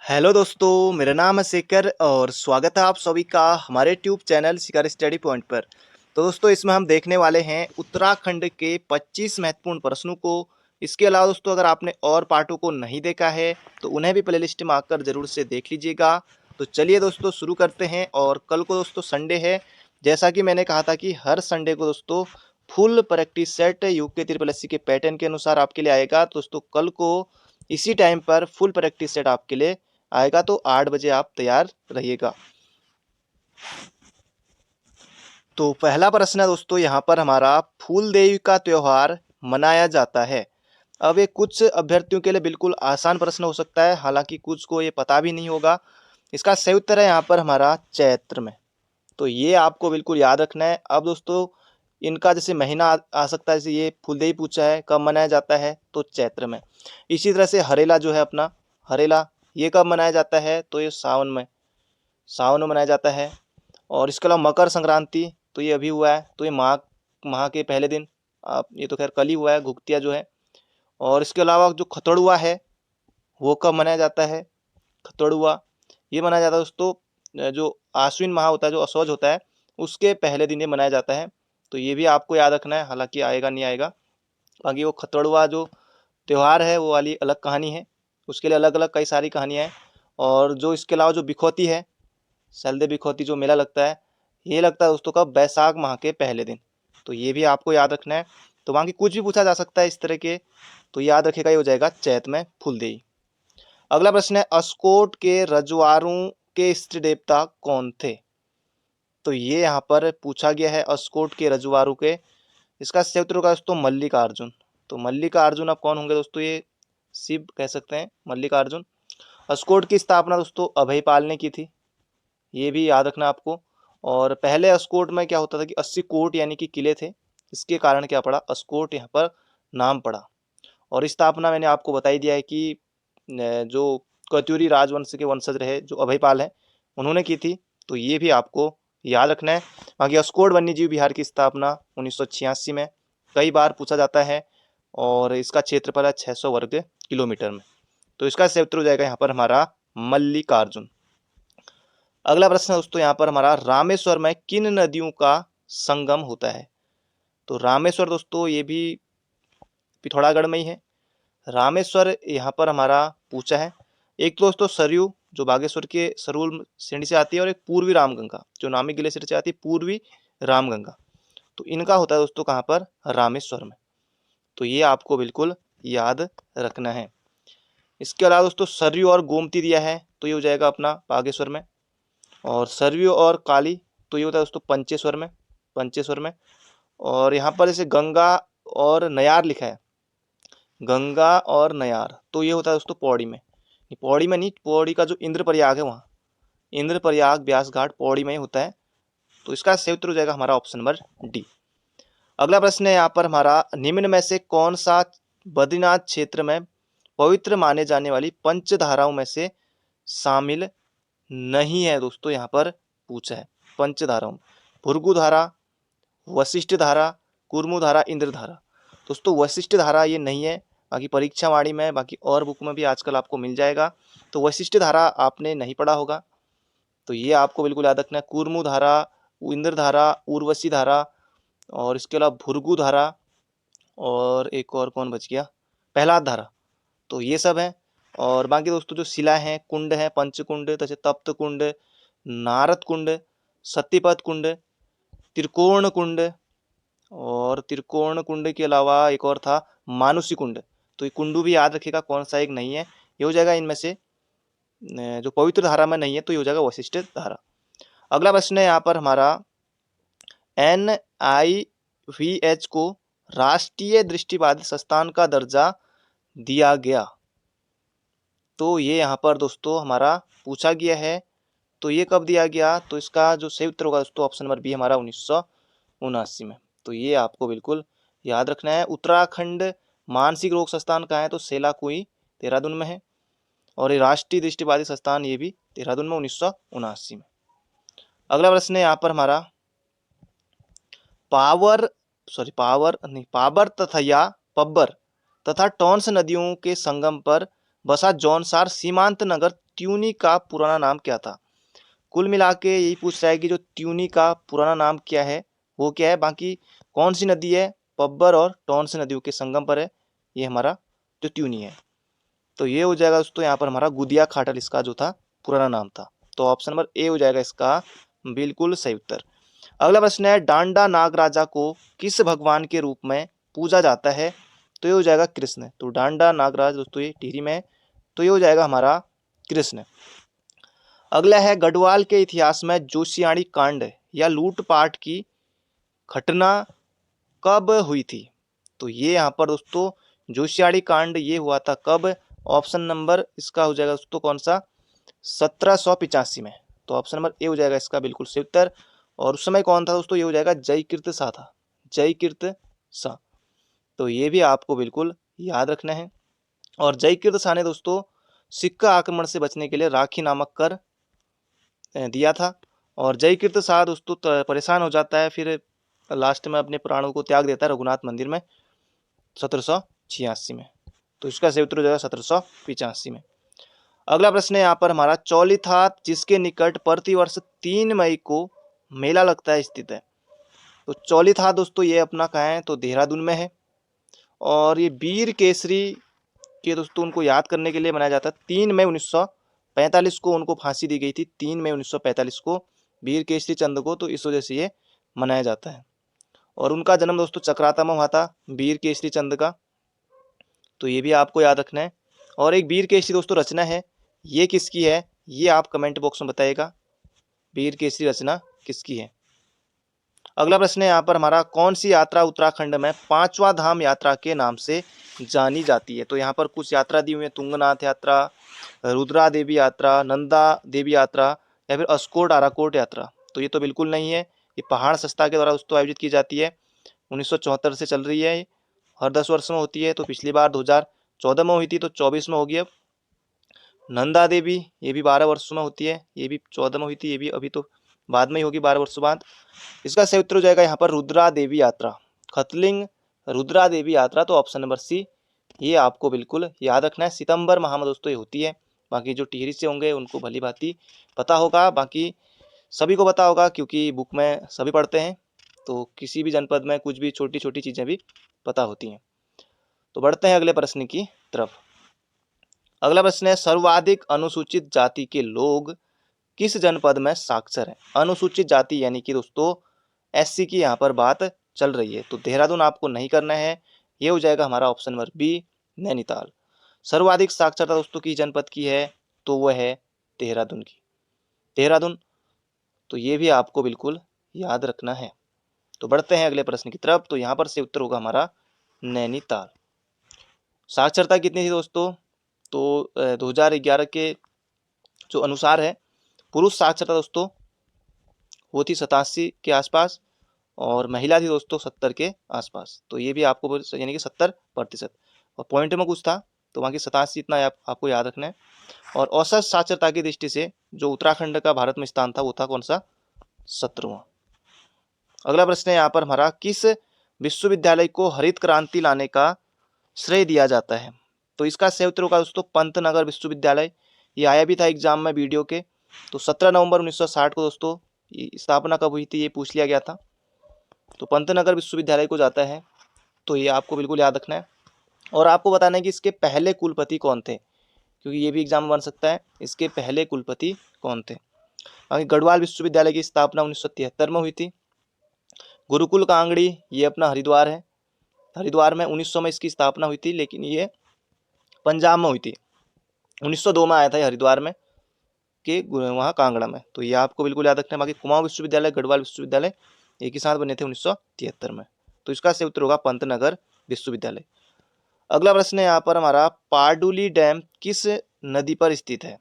Hello दोस्तों, मेरा नाम है शेखर और स्वागत है आप सभी का हमारे ट्यूब चैनल शिखर स्टडी पॉइंट पर। तो दोस्तों, इसमें हम देखने वाले हैं उत्तराखंड के 25 महत्वपूर्ण प्रश्नों को। इसके अलावा दोस्तों, अगर आपने और पार्टों को नहीं देखा है तो उन्हें भी प्लेलिस्ट में आकर ज़रूर से देख लीजिएगा। तो चलिए दोस्तों, शुरू करते हैं। और कल को दोस्तों संडे है। जैसा कि मैंने कहा था कि हर संडे को दोस्तों full practice set UK triple S C के पैटर्न के अनुसार आपके लिए आएगा। तो दोस्तों कल को इसी टाइम पर फुल प्रैक्टिस सेट आपके लिए आएगा, तो 8 बजे आप तैयार रहिएगा। तो पहला प्रश्न है दोस्तों यहाँ पर हमारा, फूल देवी का त्योहार मनाया जाता है। अब ये कुछ अभ्यर्थियों के लिए बिल्कुल आसान प्रश्न हो सकता है, हालांकि कुछ को ये पता भी नहीं होगा। इसका सही उत्तर है यहाँ पर हमारा चैत्र में। तो ये आपको बिल्कुल याद रखना है। अब दोस्तों इनका जैसे महीना आ सकता है, जैसे ये फूलदेई पूछा है कब मनाया जाता है, तो चैत्र में। इसी तरह से हरेला जो है अपना, हरेला ये कब मनाया जाता है, तो ये सावन में, सावन में मनाया जाता है। और इसके अलावा मकर संक्रांति तो ये अभी हुआ है, तो ये माघ माह के पहले दिन, आप ये तो खैर कल ही हुआ है, घुघतिया जो है। और इसके अलावा जो खतड़ुआ है वो कब मनाया जाता है, खतड़ुआ ये मनाया जाता है दोस्तों, जो आश्विन माह होता है, जो असौज होता है, उसके पहले दिन ये मनाया जाता है। तो ये भी आपको याद रखना है, हालांकि आएगा नहीं आएगा। बाकी वो खतड़ुआ जो त्यौहार है वो वाली अलग कहानी है, उसके लिए अलग अलग कई सारी कहानियाँ हैं। और जो इसके अलावा जो बिखौती है, सलदे बिखौती जो मेला लगता है, ये लगता है दोस्तों कब, बैसाख माह के पहले दिन। तो ये भी आपको याद रखना है। तो बाकी कुछ भी पूछा जा सकता है इस तरह के, तो याद रखेगा ये हो जाएगा चैत में फूलदेई। अगला प्रश्न है, अस्कोट के रजवाड़ों के इष्ट देवता कौन थे। तो ये यहाँ पर पूछा गया है अस्कोट के रजवाड़ों के। इसका सही उत्तर होगा दोस्तों मल्लिकार्जुन। तो मल्लिकार्जुन अब कौन होंगे दोस्तों, ये शिव कह सकते हैं मल्लिकार्जुन। अस्कोट की स्थापना दोस्तों अभयपाल ने की थी, ये भी याद रखना आपको। और पहले अस्कोट में क्या होता था कि 80 कोट यानी कि किले थे, इसके कारण क्या पड़ा, अस्कोट यहाँ पर नाम पड़ा। और स्थापना मैंने आपको बता ही दिया है कि जो कत्यूरी राजवंश के वंशज रहे जो अभयपाल हैं, उन्होंने की थी। तो ये भी आपको याद रखना है। बाकी अस्कोट वन्यजीव विहार की स्थापना 1986 में, कई बार पूछा जाता है। और इसका क्षेत्रफल है 600 वर्ग किलोमीटर में। तो इसका सही उत्तर हो जाएगा यहाँ पर हमारा मल्लिकार्जुन। अगला प्रश्न दोस्तों यहाँ पर हमारा, रामेश्वर में किन नदियों का संगम होता है। तो रामेश्वर दोस्तों ये भी पिथौरागढ़ में ही है। रामेश्वर यहाँ पर हमारा पूछा है, एक तो दोस्तों सरयू जो बागेश्वर के सरूल श्रेणी से आती है, और एक पूर्वी रामगंगा जो नामी ग्लेशियर से आती है, पूर्वी रामगंगा। तो इनका होता है दोस्तों कहाँ पर, रामेश्वर में। तो ये आपको बिल्कुल याद रखना है। इसके अलावा दोस्तों सरयू और गोमती दिया है, तो ये हो जाएगा अपना बागेश्वर में। और सरयू और काली तो ये होता है दोस्तों पंचेश्वर में, पंचेश्वर में। और यहाँ पर जैसे गंगा और नयार लिखा है, गंगा और नयार, तो ये होता है दोस्तों पौड़ी में। पौड़ी में नहीं, पौड़ी का जो इंद्रप्रयाग है वहाँ, इंद्रप्रयाग ब्यास घाट पौड़ी में ही होता है। तो इसका सही उत्तर हो जाएगा हमारा ऑप्शन नंबर डी। अगला प्रश्न है यहाँ पर हमारा, निम्न में से कौन सा बद्रीनाथ क्षेत्र में पवित्र माने जाने वाली पंचधाराओं में से शामिल नहीं है। दोस्तों यहाँ पर पूछा है पंचधाराओं, भृगु धारा, वशिष्ठ धारा, कुर्मु धारा, इंद्र धारा। दोस्तों वशिष्ठ धारा ये नहीं है, बाकी परीक्षा वाणी में, बाकी और बुक में भी आजकल आपको मिल जाएगा। तो वशिष्ठ धारा आपने नहीं पढ़ा होगा, तो ये आपको बिल्कुल याद रखना है। कुर्मु धारा, इंद्र धारा, उर्वशी धारा, और इसके अलावा भृगु धारा, और एक और कौन बच गया, प्रहलाद धारा। तो ये सब है। और बाकी दोस्तों जो शिला हैं, कुंड हैं, पंचकुंड, तसे तप्त कुंड, नारद कुंड, सत्यपथ कुंड, त्रिकोण कुंड, और त्रिकोण कुंड के अलावा एक और था मानुषी कुंड। तो ये कुंडू भी याद रखिएगा कौन सा एक नहीं है, ये हो जाएगा इनमें से जो पवित्र धारा में नहीं है, तो ये हो जाएगा वशिष्ठ धारा। अगला प्रश्न है यहाँ पर हमारा, NIVH को राष्ट्रीय दृष्टिबाधित संस्थान का दर्जा दिया गया। तो ये यहाँ पर दोस्तों हमारा पूछा गया है, तो ये कब दिया गया, तो इसका जो सही उत्तर होगा दोस्तों ऑप्शन नंबर बी हमारा 1979 में। तो ये आपको बिल्कुल याद रखना है। उत्तराखंड मानसिक रोग संस्थान कहाँ है, तो सेलाकुई देहरादून में है। और ये राष्ट्रीय दृष्टिबाधित संस्थान ये भी देहरादून में 1979 में। अगला प्रश्न है यहाँ पर हमारा, पावर नहीं, पाबर तथा या पब्बर तथा टॉन्स नदियों के संगम पर बसा जौनसार सीमांत नगर त्यूनी का पुराना नाम क्या था। कुल मिला के यही पूछ रहा है कि जो त्यूनी का पुराना नाम क्या है, वो क्या है। बाकी कौन सी नदी है, पब्बर और टॉन्स नदियों के संगम पर है ये हमारा जो त्यूनी है। तो ये हो जाएगा दोस्तों यहाँ पर हमारा गुदिया खाटल इसका जो था पुराना नाम था। तो ऑप्शन नंबर ए हो जाएगा इसका बिल्कुल सही उत्तर। अगला प्रश्न है, डांडा नागराजा को किस भगवान के रूप में पूजा जाता है। तो ये हो जाएगा कृष्ण। तो डांडा नागराज दोस्तों ये टिहरी में है, तो ये हो जाएगा हमारा कृष्ण। अगला है, गढ़वाल के इतिहास में जोशियाड़ी कांड या लूटपाट की घटना कब हुई थी। तो ये यहाँ पर दोस्तों जोशियाड़ी कांड ये हुआ था कब। ऑप्शन नंबर इसका हो जाएगा दोस्तों कौन सा, 1785 में। तो ऑप्शन नंबर ए हो जाएगा इसका बिल्कुल सही उत्तर। और उस समय कौन था दोस्तों, ये हो जाएगा जयकीर्त शाह था, जयकीर्त शाह। तो ये भी आपको बिल्कुल याद रखना है। और जयकीर्त शाह ने दोस्तों सिक्का आक्रमण से बचने के लिए राखी नामक कर दिया था। और जयकीर्त शाह दोस्तों परेशान हो जाता है, फिर लास्ट में अपने प्राणों को त्याग देता है रघुनाथ मंदिर में 1786 में। तो इसका सही उत्तर हो जाएगा 1785 में। अगला प्रश्न है यहाँ पर हमारा, चौलीथात जिसके निकट प्रतिवर्ष 3 मई को मेला लगता है स्थित है। तो चौलीथात दोस्तों ये अपना कहाँ है, तो देहरादून में है। और ये वीर केसरी के दोस्तों उनको याद करने के लिए मनाया जाता है। 3 मई 1945 को उनको फांसी दी गई थी, 3 मई 1945 को वीर केसरी चंद को। तो इस वजह से ये मनाया जाता है। और उनका जन्म दोस्तों चक्राता में हुआ था, वीर केसरी चंद का। तो ये भी आपको याद रखना है। और एक वीर केसरी दोस्तों रचना है, ये किसकी है, ये आप कमेंट बॉक्स में बताइएगा, वीर केसरी रचना किसकी है। अगला प्रश्न है यहाँ पर हमारा, कौन सी यात्रा उत्तराखंड में 5वां धाम यात्रा के नाम से जानी जाती है। तो यहाँ पर कुछ यात्रा दी हुई है, तुंगनाथ यात्रा, रुद्रा देवी यात्रा, नंदा देवी यात्रा, या फिर अस्कोट आराकोट यात्रा। तो ये तो बिल्कुल नहीं है, ये पहाड़ संस्था के द्वारा दोस्तों आयोजित की जाती है। 1974 से चल रही है, हर 10 वर्ष में होती है। तो पिछली बार 2014 में हुई थी, तो 24 में होगी अब। नंदा देवी ये भी 12 वर्षों में होती है, ये भी 14 में हुई थी, ये भी अभी तो बाद में ही होगी 12 वर्षों बाद। इसका सही उत्तर हो जाएगा यहाँ पर रुद्रा देवी यात्रा, खतलिंग रुद्रा देवी यात्रा। तो ऑप्शन नंबर सी ये आपको बिल्कुल याद रखना है। सितंबर माह में दोस्तों ये होती है। बाकी जो टिहरी से होंगे उनको भली भांति पता होगा, बाकी सभी को पता होगा क्योंकि बुक में सभी पढ़ते हैं। तो किसी भी जनपद में कुछ भी छोटी छोटी चीज़ें भी पता होती हैं। तो बढ़ते हैं अगले प्रश्न की तरफ। अगला प्रश्न है, सर्वाधिक अनुसूचित जाति के लोग किस जनपद में साक्षर हैं। अनुसूचित जाति यानी कि दोस्तों एससी की यहाँ पर बात चल रही है। तो देहरादून आपको नहीं करना है, ये हो जाएगा हमारा ऑप्शन नंबर बी नैनीताल। सर्वाधिक साक्षरता दोस्तों की जनपद की है, तो वह है देहरादून की, देहरादून। तो ये भी आपको बिल्कुल याद रखना है। तो बढ़ते हैं अगले प्रश्न की तरफ। तो यहाँ पर से उत्तर होगा हमारा नैनीताल। साक्षरता कितनी थी दोस्तों, तो 2011 के जो अनुसार है, पुरुष साक्षरता दोस्तों वो थी 87 के आसपास, और महिला थी दोस्तों 70 के आसपास। तो ये भी आपको यानी कि 70%। और पॉइंट में कुछ था, तो वहाँ की 87 इतना आपको याद रखना है। और औसत साक्षरता की दृष्टि से जो उत्तराखंड का भारत में स्थान था वो था कौन सा, 17वां। अगला प्रश्न है यहाँ पर हमारा, किस विश्वविद्यालय को हरित क्रांति लाने का श्रेय दिया जाता है। तो इसका सही उत्तर होगा दोस्तों पंतनगर विश्वविद्यालय। ये आया भी था एग्जाम में वीडियो के। तो 17 नवंबर 1960 को दोस्तों स्थापना कब हुई थी ये पूछ लिया गया था। तो पंतनगर विश्वविद्यालय को जाता है। तो ये आपको बिल्कुल याद रखना है। और आपको बताना है कि इसके पहले कुलपति कौन थे, क्योंकि ये भी एग्जाम में बन सकता है, इसके पहले कुलपति कौन थे। बाकी गढ़वाल विश्वविद्यालय की स्थापना 1973 में हुई थी। गुरुकुल कांगड़ी ये अपना हरिद्वार है, हरिद्वार में 1900 में इसकी स्थापना हुई थी, लेकिन ये पंजाब में हुई थी। 1902 में आया था ये हरिद्वार में के वहाँ कांगड़ा में। तो ये आपको बिल्कुल याद रखना है। बाकी कुमाऊं विश्वविद्यालय, गढ़वाल विश्वविद्यालय एक ही साथ बने थे 1973 में। तो इसका सही उत्तर होगा पंतनगर विश्वविद्यालय। अगला प्रश्न है यहाँ पर हमारा, पारडुली डैम किस नदी पर स्थित है।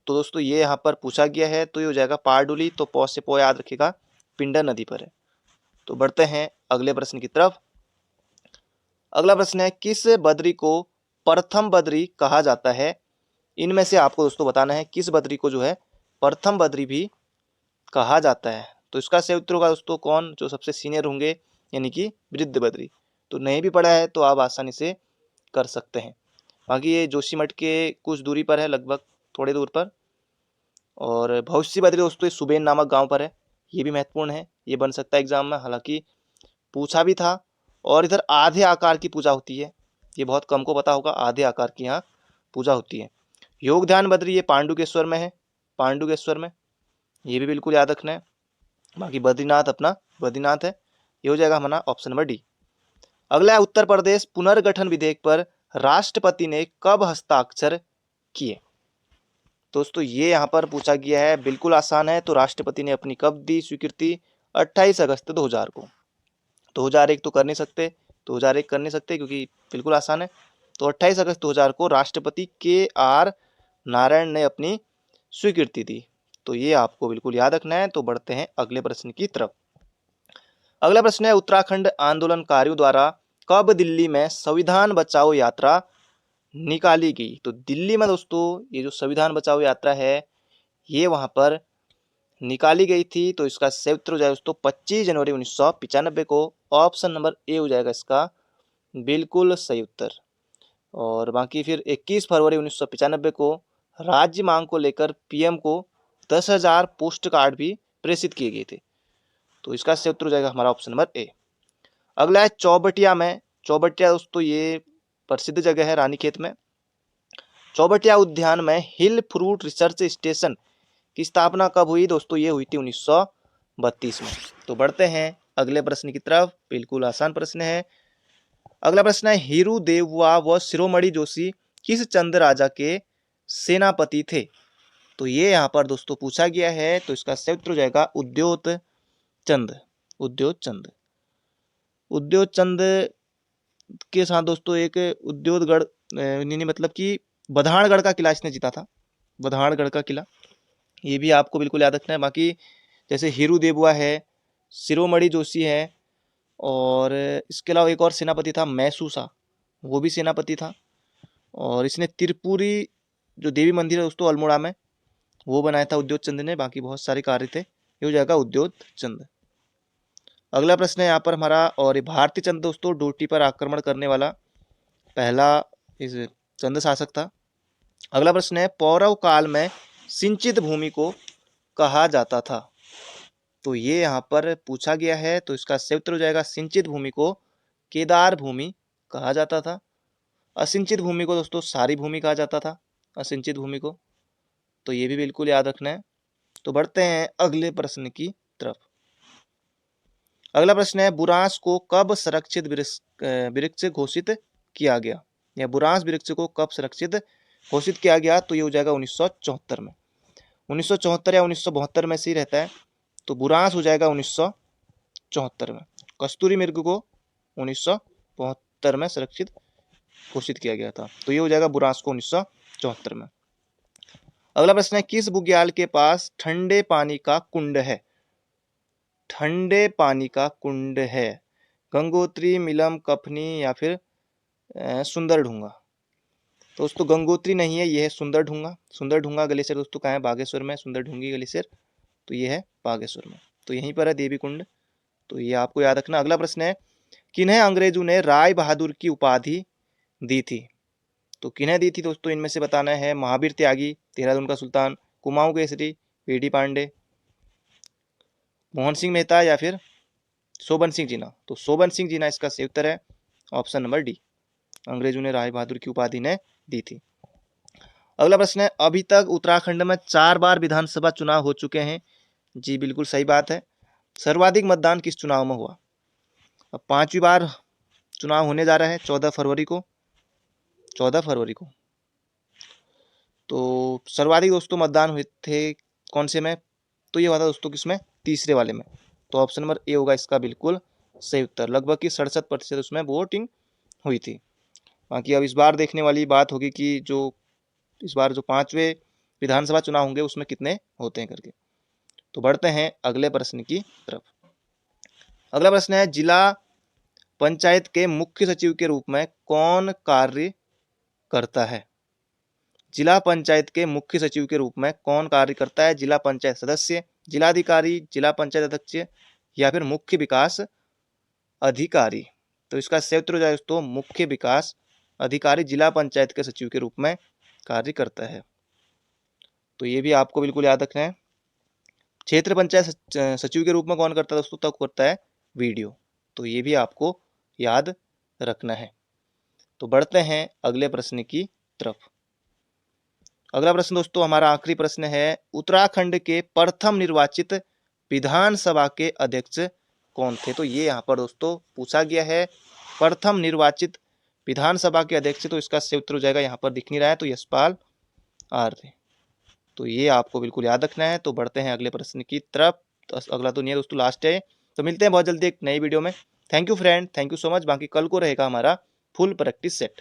तो दोस्तों ये यहाँ पर पूछा गया है, तो ये हो जाएगा पारडुली। तो पौ से पौ याद रखिएगा, पिंडर नदी पर है। तो बढ़ते हैं अगले प्रश्न की तरफ। अगला प्रश्न है, किस बद्री को प्रथम बद्री कहा जाता है। इनमें से आपको दोस्तों बताना है किस बद्री को जो है प्रथम बद्री भी कहा जाता है। तो इसका सही उत्तर होगा दोस्तों कौन, जो सबसे सीनियर होंगे यानी कि वृद्ध बद्री। तो नहीं भी पढ़ा है तो आप आसानी से कर सकते हैं। बाकी ये जोशीमठ के कुछ दूरी पर है, लगभग थोड़ी दूर पर। और भविष्य बद्री दोस्तों ये सुबेन नामक गांव पर है। ये भी महत्वपूर्ण है, ये बन सकता है एग्जाम में, हालांकि पूछा भी था। और इधर आधे आकार की पूजा होती है, ये बहुत कम को पता होगा, आधे आकार की यहाँ पूजा होती है। योग ध्यान बद्री ये पांडुकेश्वर में है, पांडुकेश्वर में, ये भी बिल्कुल याद रखना है। बाकी बद्रीनाथ अपना बद्रीनाथ है, ये हो जाएगा हमारा ऑप्शन नंबर डी। अगला है उत्तर प्रदेश पुनर्गठन विधेयक पर राष्ट्रपति ने कब हस्ताक्षर किए। दोस्तों ये यहाँ पर पूछा गया है, बिल्कुल आसान है। तो राष्ट्रपति ने अपनी कब दी स्वीकृति, 28 अगस्त 2000 को। 2001 तो कर नहीं सकते, 2001 कर नहीं सकते क्योंकि बिल्कुल आसान है। तो 28 अगस्त 2000 को राष्ट्रपति KR नारायण ने अपनी स्वीकृति दी। तो ये आपको बिल्कुल याद रखना है। तो बढ़ते हैं अगले प्रश्न की तरफ। अगला प्रश्न है उत्तराखंड आंदोलनकारियों द्वारा कब दिल्ली में संविधान बचाओ यात्रा निकाली गई। तो दिल्ली में दोस्तों ये जो संविधान बचाओ यात्रा है ये वहां पर निकाली गई थी। तो इसका सही उत्तर हो जाएगा दोस्तों 25 जनवरी 1995 को। ऑप्शन नंबर ए हो जाएगा इसका बिल्कुल सही उत्तर। और बाकी फिर 21 फरवरी 1995 को राज्य मांग को लेकर PM को 10,000 पोस्ट कार्ड भी प्रेषित किए गए थे। तो इसका सही उत्तर हो जाएगा हमारा ऑप्शन नंबर ए। अगला है चौबटिया में। चौबटिया दोस्तों ये प्रसिद्ध जगह है रानीखेत में। चौबटिया उद्यान में हिल फ्रूट रिसर्च स्टेशन की स्थापना कब हुई दोस्तों, ये हुई थी 1932 में। तो बढ़ते हैं अगले प्रश्न की तरफ, बिल्कुल आसान प्रश्न है। अगला प्रश्न है हीरू देववा व शिरोमणि जोशी किस चंद राजा के सेनापति थे। तो ये यहाँ पर दोस्तों पूछा गया है। तो इसका सही उत्तर हो जाएगा उद्योत चंद। उद्योत चंद, उद्योत चंद के साथ दोस्तों एक उद्योतगढ़ नहीं मतलब कि बधानगढ़ का किला इसने जीता था, बधानगढ़ का किला, ये भी आपको बिल्कुल याद रखना है। बाकी जैसे हीरू देववा है, शिरोमणि जोशी है, और इसके अलावा एक और सेनापति था मैसूसा, वो भी सेनापति था। और इसने त्रिपुरी जो देवी मंदिर है दोस्तों अल्मोड़ा में, वो बनाया था उद्योत चंद ने। बाकी बहुत सारे कार्य थे, ये हो जाएगा उद्योत चंद। अगला प्रश्न है यहाँ पर हमारा, और भारती चंद दोस्तों डोटी पर आक्रमण करने वाला पहला इस चंद शासक था। अगला प्रश्न है पौरव काल में सिंचित भूमि को कहा जाता था। तो ये यहाँ पर पूछा गया है। तो इसका सही उत्तर हो जाएगा सिंचित भूमि को केदार भूमि कहा जाता था। असिंचित भूमि को दोस्तों सारी भूमि कहा जाता था, असिंचित भूमि को। तो ये भी बिल्कुल याद रखना है। तो बढ़ते हैं अगले प्रश्न की तरफ। अगला प्रश्न है बुरांस को कब संरक्षित वृक्ष घोषित किया गया, या बुरांस वृक्ष को कब संरक्षित घोषित किया गया। तो ये हो जाएगा 1974 में, 1974 या 1972 में से ही रहता है। तो बुरांस हो जाएगा 1974 में। कस्तूरी मृग को 1972 में संरक्षित घोषित किया गया था। तो ये हो जाएगा बुरांस को 1974 में। अगला प्रश्न है किस बुग्याल के पास ठंडे पानी का कुंड है। ठंडे पानी का कुंड है गंगोत्री, मिलम, कफनी या फिर सुंदर ढूंगा। तो दोस्तों गंगोत्री नहीं है, ये है सुंदर ढूंगा। सुंदर ढूंगा ग्लेशियर दोस्तों कहाँ है, बागेश्वर में, सुंदर ढूंगी ग्लेशियर। तो ये है बागेश्वर में, तो यहीं पर है देवी कुंड। तो ये आपको याद रखना। अगला प्रश्न है किन्हें अंग्रेजों ने राय बहादुर की उपाधि दी थी। तो किन्हें दी थी दोस्तों, इनमें से बताना है। महावीर त्यागी, देहरादून का सुल्तान, कुमाऊं केसरी, पीडी पांडे, मोहन सिंह मेहता या फिर शोभन सिंह जीना। तो शोभन सिंह जीना इसका सही उत्तर है, ऑप्शन नंबर डी। अंग्रेजों ने राय बहादुर की उपाधि ने दी थी। अगला प्रश्न है अभी तक उत्तराखंड में 4 बार विधानसभा चुनाव हो चुके हैं। जी बिल्कुल सही बात है। सर्वाधिक मतदान किस चुनाव में हुआ। अब 5वीं बार चुनाव होने जा रहा है 14 फरवरी को, 14 फरवरी को। तो सर्वाधिक दोस्तों मतदान हुए थे कौन से में, तो ये हुआ था दोस्तों किसमें, तीसरे वाले में। तो ऑप्शन नंबर ए होगा इसका बिल्कुल सही उत्तर। लगभग की 67% उसमें वोटिंग हुई थी। बाकी अब इस बार देखने वाली बात होगी कि जो इस बार जो 5वें विधानसभा चुनाव होंगे उसमें कितने होते हैं करके। तो बढ़ते हैं अगले प्रश्न की तरफ। अगला प्रश्न है जिला पंचायत के मुख्य सचिव के रूप में कौन कार्य करता है। जिला पंचायत के मुख्य सचिव के रूप में कौन कार्य करता है। जिला पंचायत सदस्य, जिलाधिकारी, जिला पंचायत अध्यक्ष या फिर मुख्य विकास अधिकारी। तो इसका सही उत्तर हो जाए दोस्तों मुख्य विकास अधिकारी जिला पंचायत के सचिव के रूप में कार्य करता है। तो ये भी आपको बिल्कुल याद रखना है। क्षेत्र पंचायत सचिव के रूप में कौन करता है दोस्तों? तब करता है वीडियो। तो ये भी आपको याद रखना है। तो बढ़ते हैं अगले प्रश्न की तरफ। अगला प्रश्न दोस्तों हमारा आखिरी प्रश्न है, उत्तराखंड के प्रथम निर्वाचित विधानसभा के अध्यक्ष कौन थे? तो ये यहाँ पर दोस्तों पूछा गया है, प्रथम निर्वाचित विधानसभा के अध्यक्ष। तो इसका सही उत्तर हो जाएगा, यहाँ पर दिख नहीं रहा है, तो यशपाल आर्य। तो ये आपको बिल्कुल याद रखना है। तो बढ़ते हैं अगले प्रश्न की तरफ। तो अगला तो नहीं है दोस्तों, लास्ट है। तो मिलते हैं बहुत जल्दी एक नई वीडियो में। Thank you friend, thank you so much. बाकी कल को रहेगा हमारा फुल प्रैक्टिस सेट।